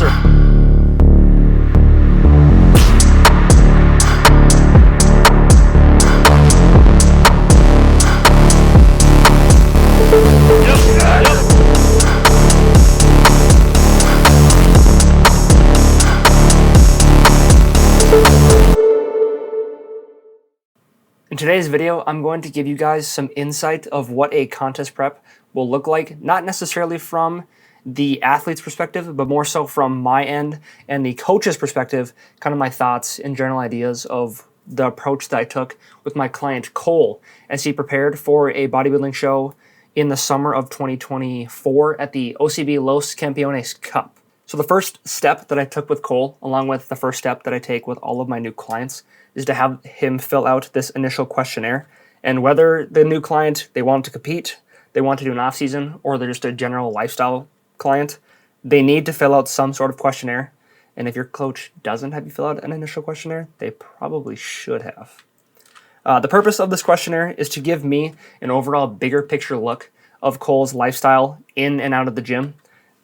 sir. In today's video, I'm going to give you guys some insight of what a contest prep will look like, not necessarily from the athlete's perspective, but more so from my end and the coach's perspective, kind of my thoughts and general ideas of the approach that I took with my client Cole as he prepared for a bodybuilding show in the summer of 2024 at the OCB Los Campeones Cup. So the first step that I took with Cole, along with the first step that I take with all of my new clients, is to have him fill out this initial questionnaire. And whether the new client, they want to compete, they want to do an off-season, or they're just a general lifestyle client, they need to fill out some sort of questionnaire. And if your coach doesn't have you fill out an initial questionnaire, they probably should have. The purpose of this questionnaire is to give me an overall bigger picture look of Cole's lifestyle in and out of the gym.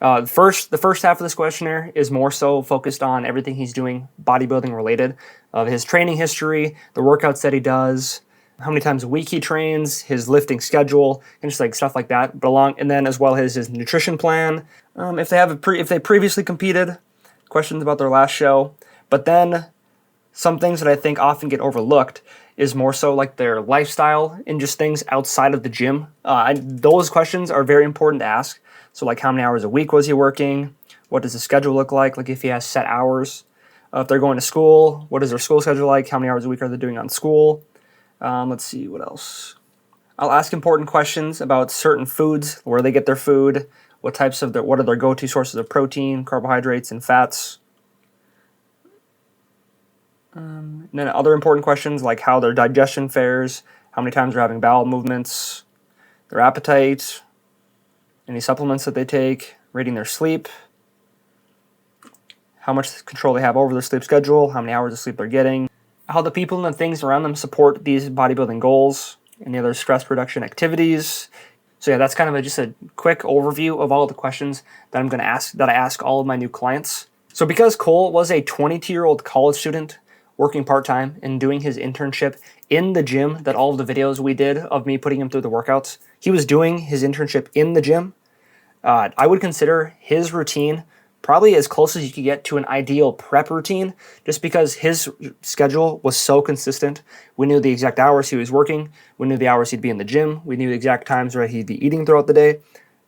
The first half of this questionnaire is more so focused on everything he's doing bodybuilding related, of his training history, the workouts that he does, how many times a week he trains, his lifting schedule, and just like stuff like that. And then as well as his nutrition plan, if they previously competed, questions about their last show. But then some things that I think often get overlooked is more so like their lifestyle and just things outside of the gym. Those questions are very important to ask. So like how many hours a week was he working? What does his schedule look like if he has set hours? If they're going to school, what is their school schedule like? How many hours a week are they doing on school? Let's see, what else? I'll ask important questions about certain foods, where they get their food, what are their go-to sources of protein, carbohydrates, and fats. And then other important questions like how their digestion fares, how many times they're having bowel movements, their appetite, any supplements that they take, rating their sleep, how much control they have over their sleep schedule, how many hours of sleep they're getting, how the people and the things around them support these bodybuilding goals, any other stress reduction activities. So yeah, that's kind of just a quick overview of all of the questions that I ask all of my new clients. So because Cole was a 22-year-old college student working part-time and doing his internship in the gym, that all of the videos we did of me putting him through the workouts, he was doing his internship in the gym. I would consider his routine probably as close as you could get to an ideal prep routine, just because his schedule was so consistent. We knew the exact hours he was working. We knew the hours he'd be in the gym. We knew the exact times where he'd be eating throughout the day,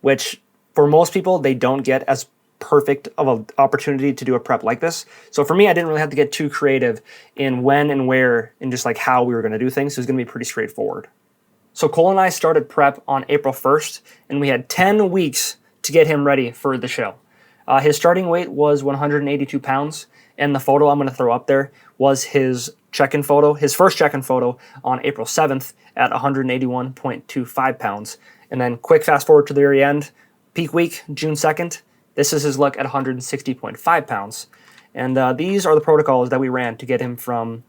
which for most people, they don't get as perfect of an opportunity to do a prep like this. So for me, I didn't really have to get too creative in when and where and just like how we were going to do things. So it was going to be pretty straightforward. So Cole and I started prep on April 1st, and we had 10 weeks to get him ready for the show. His starting weight was 182 pounds, and the photo I'm going to throw up there was his check-in photo, his first check-in photo on April 7th at 181.25 pounds. And then quick fast forward to the very end, peak week, June 2nd, this is his look at 160.5 pounds. And these are the protocols that we ran to get him from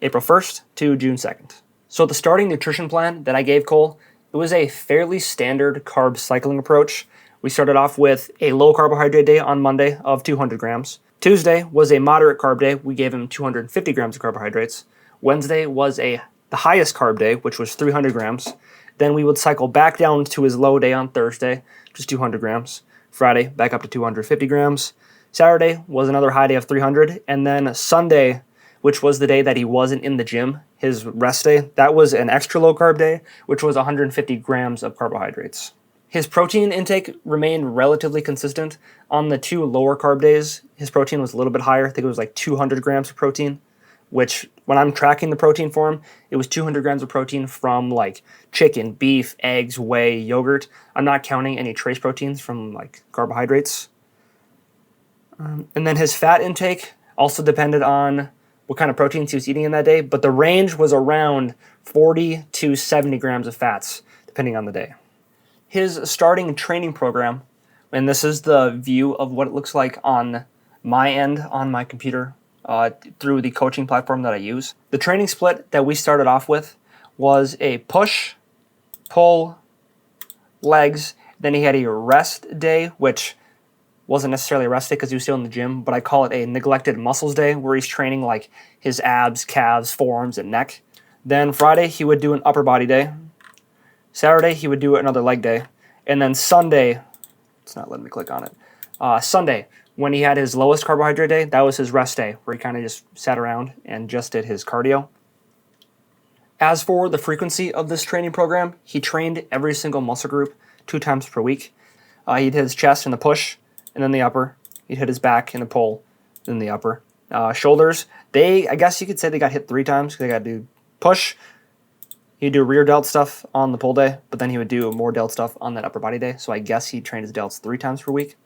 April 1st to June 2nd. So the starting nutrition plan that I gave Cole, it was a fairly standard carb cycling approach. We started off with a low carbohydrate day on Monday of 200 grams. Tuesday was a moderate carb day. We gave him 250 grams of carbohydrates. Wednesday was the highest carb day, which was 300 grams. Then we would cycle back down to his low day on Thursday, which is 200 grams. Friday, back up to 250 grams. Saturday was another high day of 300. And then Sunday, which was the day that he wasn't in the gym, his rest day, that was an extra low carb day, which was 150 grams of carbohydrates. His protein intake remained relatively consistent. On the 2 lower carb days, his protein was a little bit higher. I think it was like 200 grams of protein, which when I'm tracking the protein for him, it was 200 grams of protein from like chicken, beef, eggs, whey, yogurt. I'm not counting any trace proteins from like carbohydrates. And then his fat intake also depended on what kind of proteins he was eating in that day, but the range was around 40 to 70 grams of fats, depending on the day. His starting training program, and this is the view of what it looks like on my end on my computer through the coaching platform that I use. The training split that we started off with was a push, pull, legs. Then he had a rest day, which wasn't necessarily a rest day because he was still in the gym, but I call it a neglected muscles day, where he's training like his abs, calves, forearms, and neck. Then Friday, he would do an upper body day. Saturday, he would do another leg day. And then Sunday, it's not letting me click on it. Sunday, when he had his lowest carbohydrate day, that was his rest day, where he kind of just sat around and just did his cardio. As for the frequency of this training program, he trained every single muscle group 2 times per week. He'd hit his chest in the push, and then the upper. He'd hit his back in the pull, then the upper. Shoulders, I guess you could say they got hit 3 times, because they got to do push. He'd do rear delt stuff on the pull day, but then he would do more delt stuff on that upper body day. So I guess he trained his delts 3 times per week.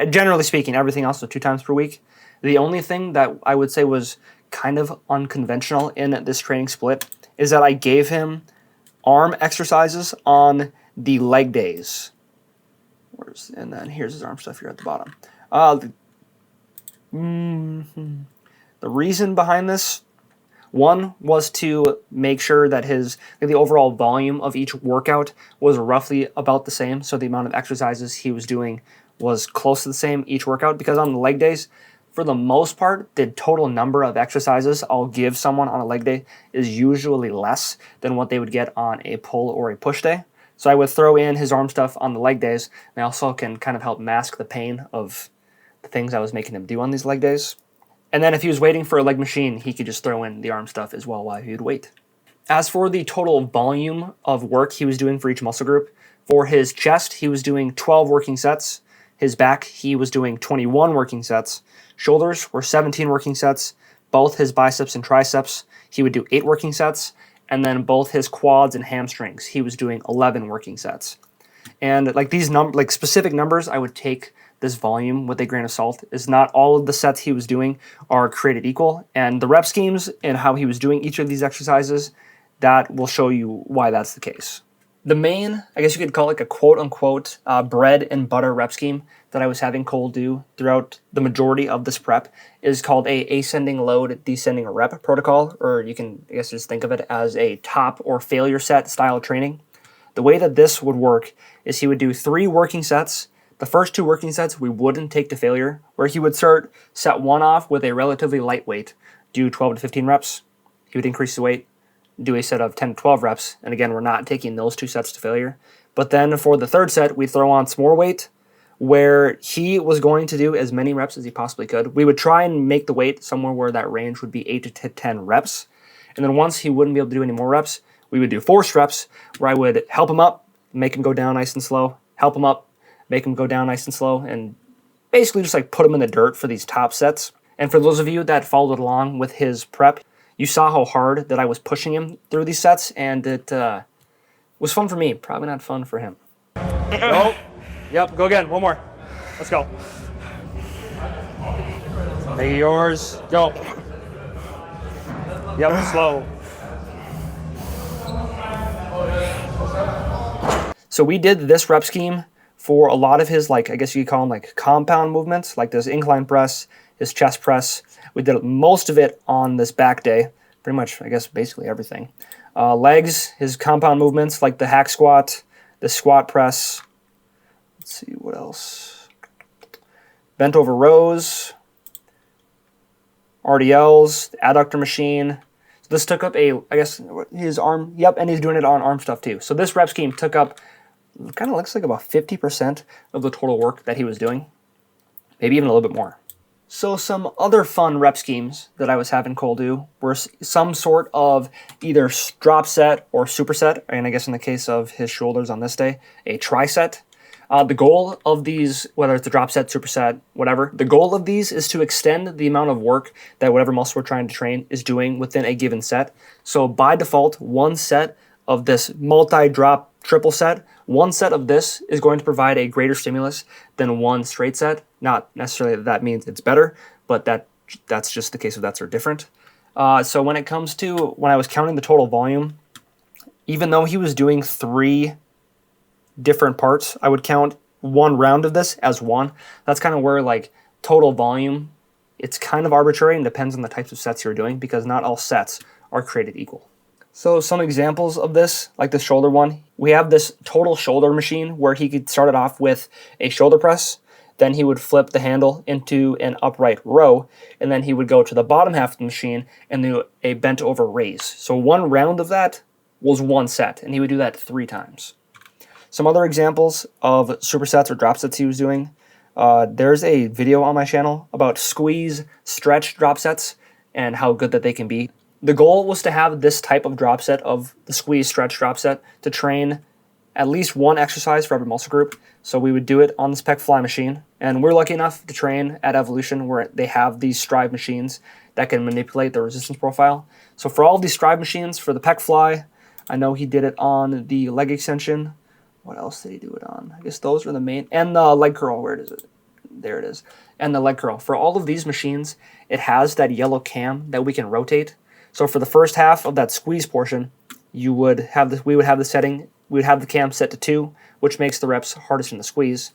Generally speaking, everything else was 2 times per week. The only thing that I would say was kind of unconventional in this training split is that I gave him arm exercises on the leg days. And then here's his arm stuff here at the bottom. The reason behind this, one, was to make sure that the overall volume of each workout was roughly about the same, so the amount of exercises he was doing was close to the same each workout, because on the leg days, for the most part, the total number of exercises I'll give someone on a leg day is usually less than what they would get on a pull or a push day. So I would throw in his arm stuff on the leg days, and I also can kind of help mask the pain of the things I was making him do on these leg days. And then if he was waiting for a leg machine, he could just throw in the arm stuff as well while he would wait. As for the total volume of work he was doing for each muscle group, for his chest, he was doing 12 working sets. His back, he was doing 21 working sets. Shoulders were 17 working sets. Both his biceps and triceps, he would do 8 working sets. And then both his quads and hamstrings, he was doing 11 working sets. And like these specific numbers, I would take this volume with a grain of salt. Is not all of the sets he was doing are created equal. And the rep schemes and how he was doing each of these exercises, that will show you why that's the case. The main, I guess you could call it like a quote-unquote bread and butter rep scheme that I was having Cole do throughout the majority of this prep is called a ascending load, descending rep protocol, or you can, I guess, just think of it as a top or failure set style training. The way that this would work is he would do 3 working sets. The first 2 working sets we wouldn't take to failure, where he would start set 1 off with a relatively light weight, do 12 to 15 reps. He would increase the weight, do a set of 10 to 12 reps, and again, we're not taking those 2 sets to failure. But then for the third set, we throw on some more weight, where he was going to do as many reps as he possibly could. We would try and make the weight somewhere where that range would be 8 to 10 reps. And then once he wouldn't be able to do any more reps, we would do forced reps, where I would help him up, make him go down nice and slow, help him up, make him go down nice and slow, and basically just like put him in the dirt for these top sets. And for those of you that followed along with his prep, you saw how hard that I was pushing him through these sets, and it was fun for me, probably not fun for him. Go. Yep, go again, one more. Let's go. Make it yours. Go. Yep, slow. So we did this rep scheme for a lot of his, like, I guess you could call them like compound movements, like this incline press, his chest press. We did most of it on this back day, pretty much, I guess, basically everything. Legs, his compound movements, like the hack squat, the squat press. Let's see, what else? Bent over rows, RDLs, the adductor machine. So this took up I guess, his arm. Yep, and he's doing it on arm stuff too. So this rep scheme took up, kind of looks like about 50% of the total work that he was doing. Maybe even a little bit more. So some other fun rep schemes that I was having Cole do were some sort of either drop set or superset, and I guess in the case of his shoulders on this day, a triset. The goal of these, whether it's a drop set, superset, whatever, the goal of these is to extend the amount of work that whatever muscle we're trying to train is doing within a given set. So by default, one set of this multi-drop triple set, one set of this is going to provide a greater stimulus than one straight set. Not necessarily that means it's better, but that's just the case of that's are different. So when it comes to when I was counting the total volume, even though he was doing 3 different parts, I would count one round of this as one. That's kind of where like total volume, it's kind of arbitrary and depends on the types of sets you're doing because not all sets are created equal. So some examples of this, like the shoulder one, we have this total shoulder machine where he could start it off with a shoulder press, Then he would flip the handle into an upright row, and then he would go to the bottom half of the machine and do a bent over raise. So one round of that was one set, and he would do that 3 times. Some other examples of supersets or drop sets he was doing. There's a video on my channel about squeeze, stretch drop sets and how good that they can be. The goal was to have this type of drop set of the squeeze, stretch drop set to train at least one exercise for every muscle group. So we would do it on this pec fly machine. And we're lucky enough to train at Evolution where they have these Strive machines that can manipulate the resistance profile. So for all of these Strive machines, for the pec fly, I know he did it on the leg extension. What else did he do it on? I guess those are the main. And the leg curl, where is it? There it is. And the leg curl. For all of these machines, it has that yellow cam that we can rotate. So for the first half of that squeeze portion, we would have the setting. We would have the cam set to 2, which makes the reps hardest in the squeeze.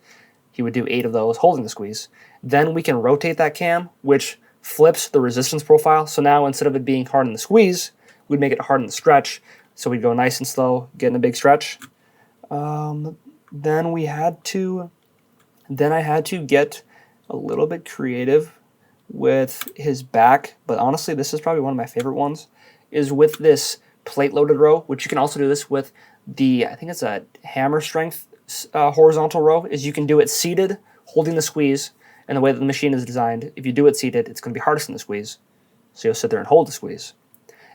He would do 8 of those holding the squeeze. Then we can rotate that cam, which flips the resistance profile. So now instead of it being hard in the squeeze, we'd make it hard in the stretch. So we'd go nice and slow, get in a big stretch. Then I had to get a little bit creative with his back, but honestly, this is probably one of my favorite ones, is with this plate-loaded row, which you can also do this with I think it's a hammer strength horizontal row, is you can do it seated, holding the squeeze, and the way that the machine is designed, if you do it seated, it's going to be hardest in the squeeze, so you'll sit there and hold the squeeze.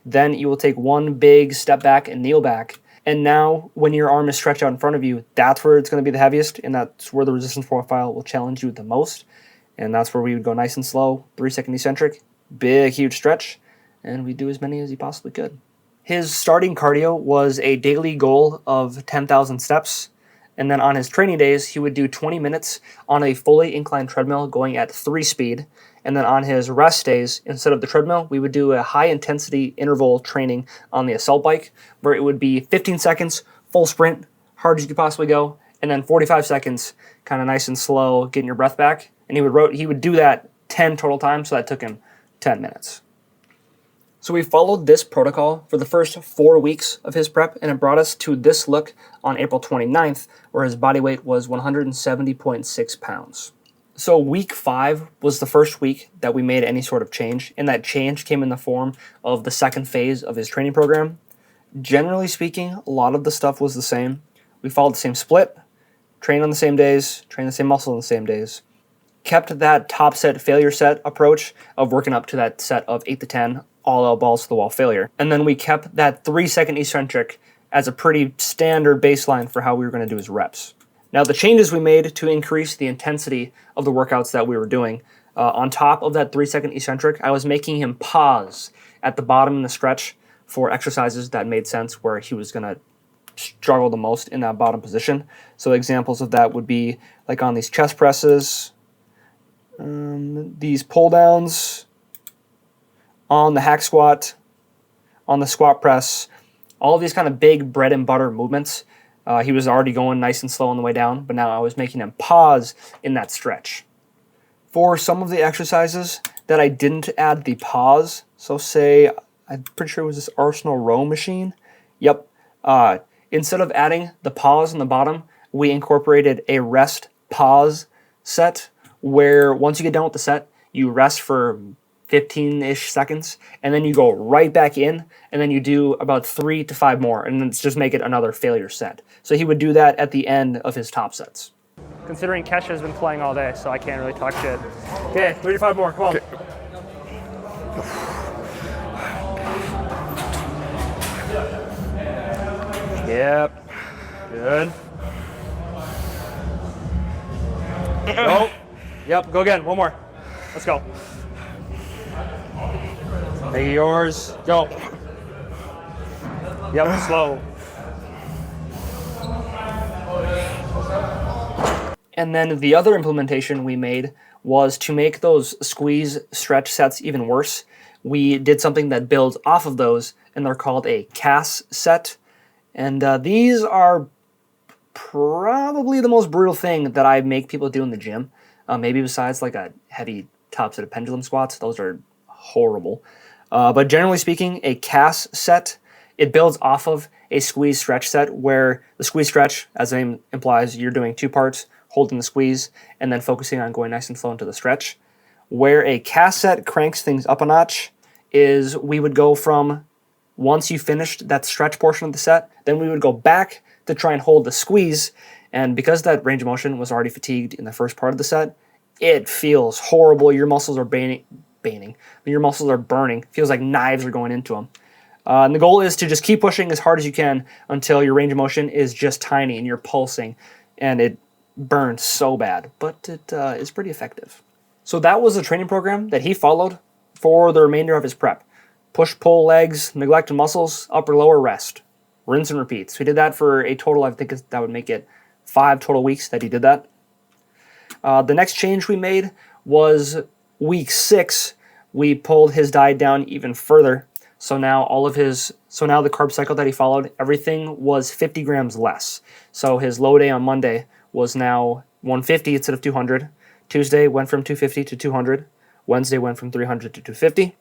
Then you will take one big step back and kneel back, and now when your arm is stretched out in front of you, that's where it's going to be the heaviest, and that's where the resistance profile will challenge you the most, and that's where we would go nice and slow, 3-second eccentric, big, huge stretch, and we'd do as many as he possibly could. His starting cardio was a daily goal of 10,000 steps, and then on his training days, he would do 20 minutes on a fully inclined treadmill going at 3 speed, and then on his rest days, instead of the treadmill, we would do a high-intensity interval training on the assault bike, where it would be 15 seconds, full sprint, hard as you could possibly go, and then 45 seconds, kind of nice and slow, getting your breath back. And he would do that 10 total times, so that took him 10 minutes. So we followed this protocol for the first 4 weeks of his prep, and it brought us to this look on April 29th, where his body weight was 170.6 pounds. So week 5 was the first week that we made any sort of change, and that change came in the form of the second phase of his training program. Generally speaking, a lot of the stuff was the same. We followed the same split, trained on the same days, trained the same muscle on the same days. Kept that top set failure set approach of working up to that set of 8 to 10 all out balls to the wall failure. And then we kept that 3-second eccentric as a pretty standard baseline for how we were going to do his reps. Now the changes we made to increase the intensity of the workouts that we were doing, on top of that 3-second eccentric, I was making him pause at the bottom in the stretch for exercises that made sense where he was going to struggle the most in that bottom position. So examples of that would be like on these chest presses, these pull downs, on the hack squat, on the squat press, all of these kind of big bread and butter movements. He was already going nice and slow on the way down, but now I was making him pause in that stretch. For some of the exercises that I didn't add the pause, so say, I'm pretty sure it was this Arsenal row machine. Yep. Instead of adding the pause on the bottom, we incorporated a rest pause set where once you get done with the set, you rest for 15-ish seconds, and then you go right back in, and then you do about 3 to 5 more, and then just make it another failure set. So he would do that at the end of his top sets. Considering Kesha has been playing all day, so I can't really talk shit. Okay, 3 to 5 more, come on. Okay. Yep, good. Go. Yep, go again, 1 more. Let's go. Make it yours. Go. Yep, slow. And then the other implementation we made was to make those squeeze stretch sets even worse. We did something that builds off of those, and they're called a CAS set. And these are probably the most brutal thing that I make people do in the gym. Maybe besides like a heavy top set of pendulum squats. Those are horrible. But generally speaking, a CAS set, it builds off of a squeeze stretch set where the squeeze stretch, as the name implies, you're doing 2 parts, holding the squeeze, and then focusing on going nice and slow into the stretch. Where a cast set cranks things up a notch is we would go from, once you finished that stretch portion of the set, then we would go back to try and hold the squeeze. And because that range of motion was already fatigued in the first part of the set, it feels horrible. Your muscles are your muscles are burning. It feels like knives are going into them. And the goal is to just keep pushing as hard as you can until your range of motion is just tiny and you're pulsing, and it burns so bad, but it is pretty effective. So that was the training program that he followed for the remainder of his prep. Push, pull, legs, neglected muscles, upper, lower, rest. Rinse and repeat. So he did that for a total, I think that would make it 5 total weeks that he did that. The next change we made was week 6. We pulled his diet down even further. So now the carb cycle that he followed, everything was 50 grams less. So his low day on Monday was now 150 instead of 200. Tuesday went from 250 to 200. Wednesday went from 300 to 250.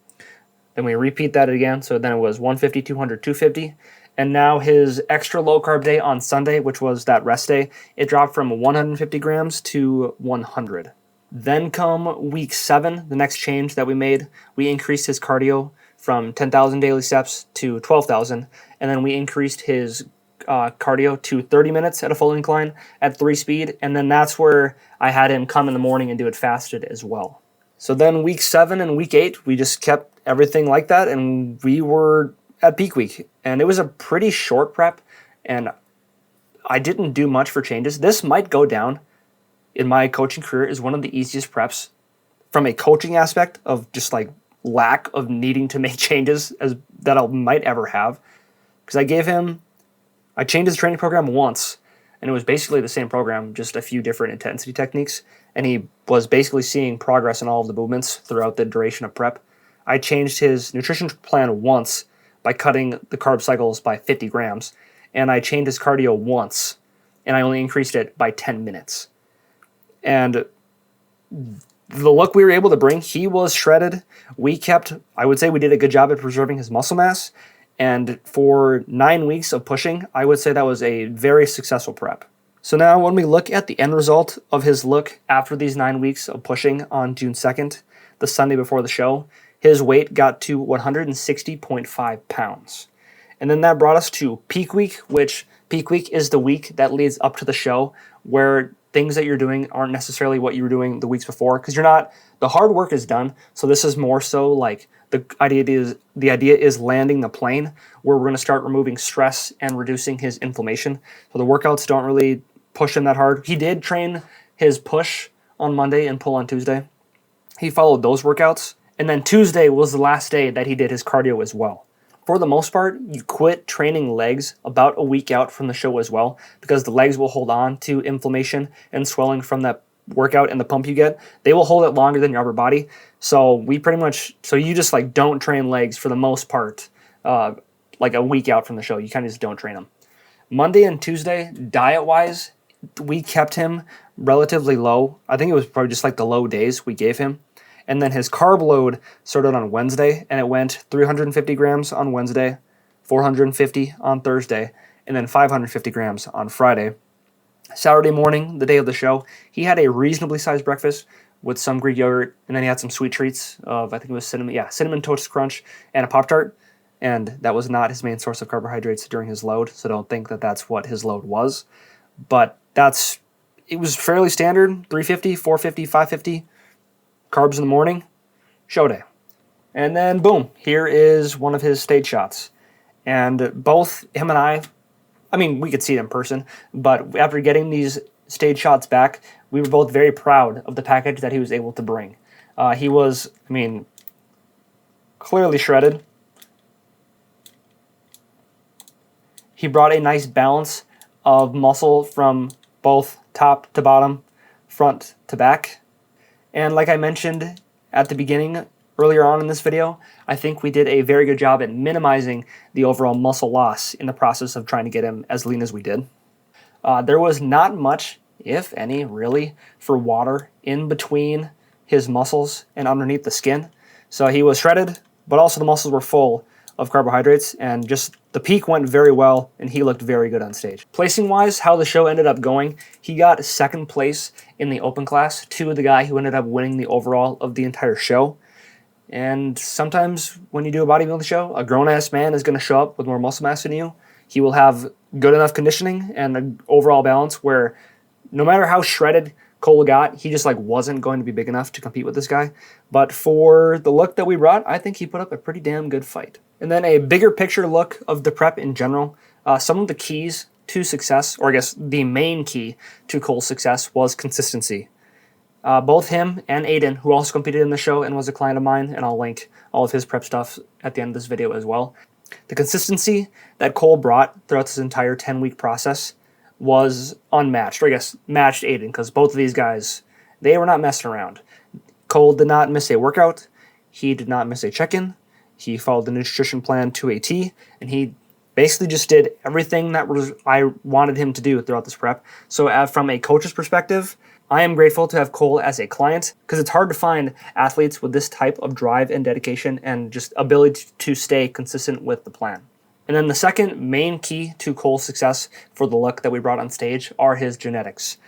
Then we repeat that again. So then it was 150, 200, 250. And now his extra low carb day on Sunday, which was that rest day, it dropped from 150 grams to 100. Then come week 7, the next change that we made, we increased his cardio from 10,000 daily steps to 12,000. And then we increased his cardio to 30 minutes at a full incline at 3 speed. And then that's where I had him come in the morning and do it fasted as well. So then week 7 and week 8, we just kept everything like that, and we were at peak week. And it was a pretty short prep, and I didn't do much for changes. This might go down in my coaching career as one of the easiest preps from a coaching aspect of just like lack of needing to make changes as that I might ever have. Because I changed his training program once, and it was basically the same program, just a few different intensity techniques. And he was basically seeing progress in all of the movements throughout the duration of prep. I changed his nutrition plan once by cutting the carb cycles by 50 grams. And I changed his cardio once, and I only increased it by 10 minutes. And the look we were able to bring, he was shredded. I would say we did a good job at preserving his muscle mass. And for 9 weeks of pushing, I would say that was a very successful prep. So now when we look at the end result of his look after these 9 weeks of pushing on June 2nd, the Sunday before the show, his weight got to 160.5 pounds. And then that brought us to peak week, which peak week is the week that leads up to the show, where things that you're doing aren't necessarily what you were doing the weeks before, because the hard work is done. So this is more so like the idea is landing the plane, where we're going to start removing stress and reducing his inflammation. So the workouts don't really push him that hard. He did train his push on Monday and pull on Tuesday. He followed those workouts. And then Tuesday was the last day that he did his cardio as well. For the most part, you quit training legs about a week out from the show as well, because the legs will hold on to inflammation and swelling from that workout and the pump you get. They will hold it longer than your upper body. So you just like don't train legs for the most part, like a week out from the show. You kind of just don't train them. Monday and Tuesday, diet-wise, we kept him relatively low. I think it was probably just like the low days we gave him. And then his carb load started on Wednesday, and it went 350 grams on Wednesday, 450 on Thursday, and then 550 grams on Friday. Saturday morning, the day of the show, he had a reasonably sized breakfast with some Greek yogurt, and then he had some sweet treats of, I think it was cinnamon Toast Crunch and a Pop-Tart. And that was not his main source of carbohydrates during his load, so don't think that that's what his load was. But it was fairly standard, 350, 450, 550. Carbs in the morning, show day. And then boom, here is one of his stage shots. And both him and I mean, we could see it in person, but after getting these stage shots back, we were both very proud of the package that he was able to bring. He was, clearly shredded. He brought a nice balance of muscle from both top to bottom, front to back. And like I mentioned at the beginning, earlier on in this video, I think we did a very good job at minimizing the overall muscle loss in the process of trying to get him as lean as we did. There was not much, if any, really, for water in between his muscles and underneath the skin. So he was shredded, but also the muscles were full of carbohydrates, and just the peak went very well, and he looked very good on stage. Placing-wise, how the show ended up going, he got second place in the open class to the guy who ended up winning the overall of the entire show. And sometimes when you do a bodybuilding show, a grown-ass man is going to show up with more muscle mass than you. He will have good enough conditioning and an overall balance where no matter how shredded Cole got, he just wasn't going to be big enough to compete with this guy. But for the look that we brought, I think he put up a pretty damn good fight. And then a bigger picture look of the prep in general. Some of the keys to success, or I guess the main key to Cole's success, was consistency. Both him and Aiden, who also competed in the show and was a client of mine, and I'll link all of his prep stuff at the end of this video as well. The consistency that Cole brought throughout this entire 10-week process was unmatched, or I guess matched Aiden, because both of these guys, they were not messing around. Cole did not miss a workout. He did not miss a check-in. He followed the nutrition plan to a T, and he basically just did everything that I wanted him to do throughout this prep. So from a coach's perspective, I am grateful to have Cole as a client, because it's hard to find athletes with this type of drive and dedication and just ability to stay consistent with the plan. And then the second main key to Cole's success for the look that we brought on stage are his genetics.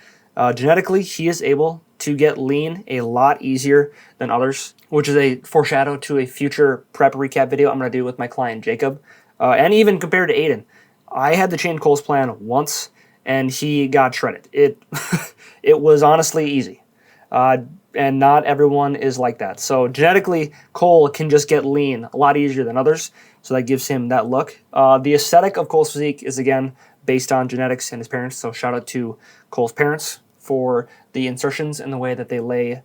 Genetically, he is able to get lean a lot easier than others, which is a foreshadow to a future prep recap video I'm going to do with my client Jacob. And even compared to Aiden, I had to change Cole's plan once, and he got shredded. It was honestly easy. And not everyone is like that. So genetically, Cole can just get lean a lot easier than others, so that gives him that look. The aesthetic of Cole's physique is, again, based on genetics and his parents, so shout out to Cole's parents for the insertions and the way that they lay,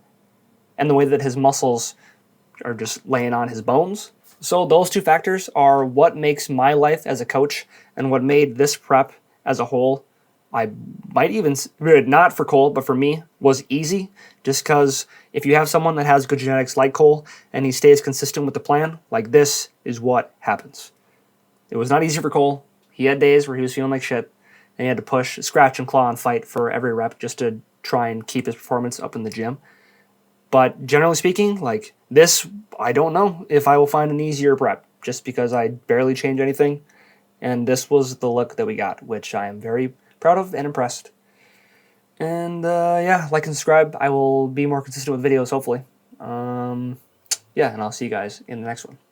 and the way that his muscles are just laying on his bones. So those two factors are what makes my life as a coach and what made this prep as a whole, I might even, not for Cole, but for me, was easy, just because if you have someone that has good genetics like Cole and he stays consistent with the plan, this is what happens. It was not easy for Cole. He had days where he was feeling like shit, and he had to push, scratch, and claw and fight for every rep just to try and keep his performance up in the gym. But generally speaking, this, I don't know if I will find an easier prep, just because I barely changed anything, and this was the look that we got, which I am very proud of and impressed. And yeah, like and subscribe. I will be more consistent with videos, hopefully. Yeah, and I'll see you guys in the next one.